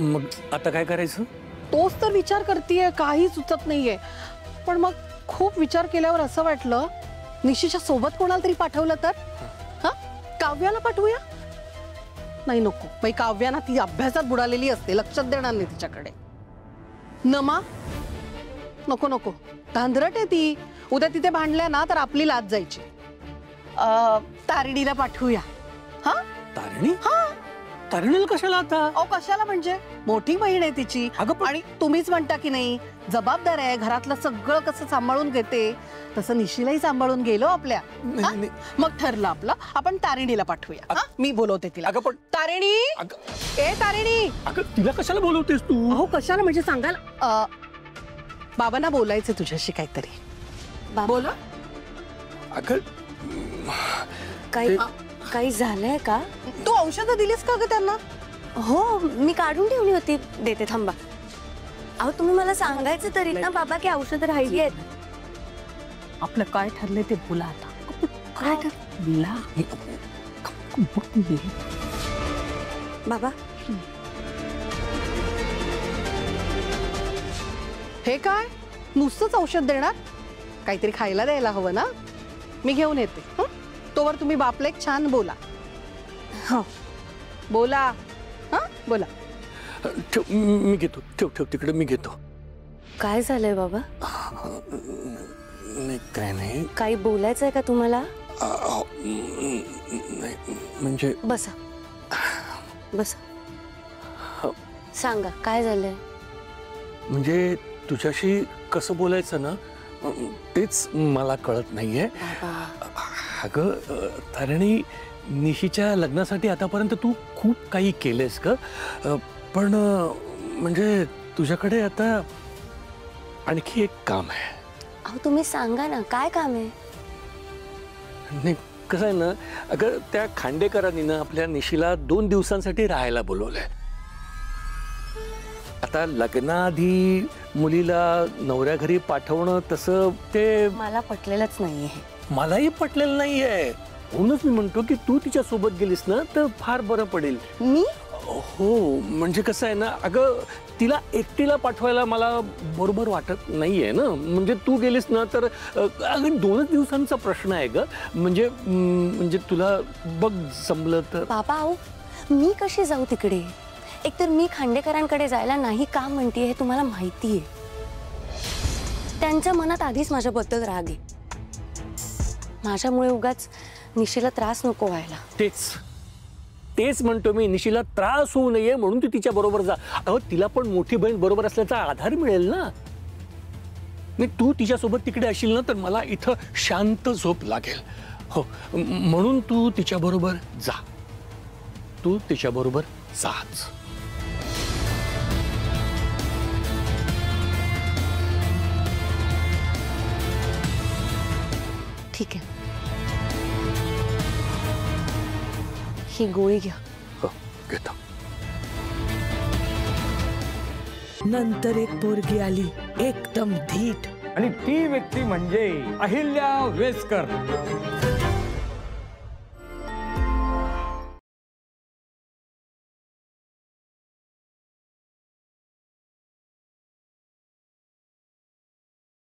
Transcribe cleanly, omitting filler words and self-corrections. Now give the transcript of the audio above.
मग आता काय करायचं? तोच तर विचार करतेय, काही सुचत नाहीये. पण मग खूप विचार केल्यावर असं वाटलं, निशीच्या सोबत कोणाला तरी पाठवलं तर? हा, काव्याला पाठवूया? नाही, नको बाई, काव्याना ती अभ्यासात बुडालेली असते, लक्षात देणार नाही तिच्याकडे. नमा, नको नको, धांदरट आहे ती. उद्या तिथे भांडल्या ना तर आपली लाज जायची. तारिणीला पाठवूया. हा, तारिणी? हा, तारिणीला कशाला आता? अहो कशाला म्हणजे, मोठी बहीण आहे तिची. आणि तुम्हीच म्हणता की नाही, जबाबदार आहे, घरातलं सगळं कसं सांभाळून घेते तसं निशीलाही सांभाळून गेलो आपल्या. मग ठरलं आपलं, आपण तारिणीला पाठवूया. मी बोलवते तिला. अगं पण तारिणी, ए तारिणी. अगं तिला कशाला बोलवतेस तू? अहो कशाला म्हणजे सांगाल, बाबांना बोलायचं तुझ्याशी काहीतरी. बोला. अगं काही झालंय का? तू औषधं दिलीस का ग त्यांना? हो, मी काढून ठेवली होती, देते थांबा. अहो तुम्ही मला सांगायचं तरी ना बाबा की औषधं राहिली आहेत. आपलं काय ठरलंय ते बोला आता. काय ठरलं बाबा? हे काय, नुसतंच औषध देणार? काहीतरी खायला द्यायला हवं ना. मी घेऊन येते. तोवर तुम्ही बापले एक छान बोला. हो बोला. हा बोला. मी घेतो. ठेव ठेव तिकडे, मी घेतो. काय झालंय बाबा? नाही काय नाही. काही बोलायचंय का तुम्हाला? नाही म्हणजे. बसा बसा. सांगा काय झालंय. म्हणजे तुझ्याशी कसं बोलायचं ना तेच मला कळत नाहीये. अगं तारिणी, निशीच्या लग्नासाठी आतापर्यंत तू खूप काही केलेस का? पण म्हणजे तुझ्याकडे आता आणखी एक काम आहे. अहो तुम्ही सांगा ना, काय काम आहे? नाही कसं आहे ना, अगं त्या खांडेकरांनी ना आपल्या निशीला 2 दिवसांसाठी राहायला बोलवलंय. आता लग्नाआधी मुलीला नवऱ्या घरी पाठवणं तसं ते मला पटलेलंच नाहीये. मलाही पटलेलं नाहीये. म्हणूनच मी म्हणतो की तू तिच्या सोबत गेलीस ना तर फार बरं पडेल. मी? हो, म्हणजे कसं आहे ना, अगं तिला एकटीला पाठवायला मला बरोबर वाटत नाहीये ना. म्हणजे तू गेलीस ना तर अगं 2च दिवसांचा प्रश्न आहे ग. म्हणजे तुला बघ जमलं तर. बाबा अहो मी कशी जाऊ तिकडे? एकतर मी खांडेकरांकडे जायला नाही का म्हणते हे तुम्हाला माहितीये. त्यांच्या मनात आधीच माझ्याबद्दल राग आहे. माझ्यामुळे उगाच निशीला त्रास नको व्हायला. तेच म्हणतो मी, निशीला त्रास होऊ नये म्हणून तू तिच्या बरोबर जा. अहो तिला पण मोठी बहीण बरोबर असल्याचा आधार मिळेल ना. नाही तू तिच्यासोबत तिकडे असशील ना तर मला इथं शांत झोप लागेल. हो, म्हणून तू तिच्या बरोबर जा. तू तिच्या बरोबर जाच. ठीक आहे, ही गोळी घ्या. हो घेतो. नंतर एक पोरगी आली, एकदम धीट. आणि ती व्यक्ती म्हणजे अहिल्या वेसकर.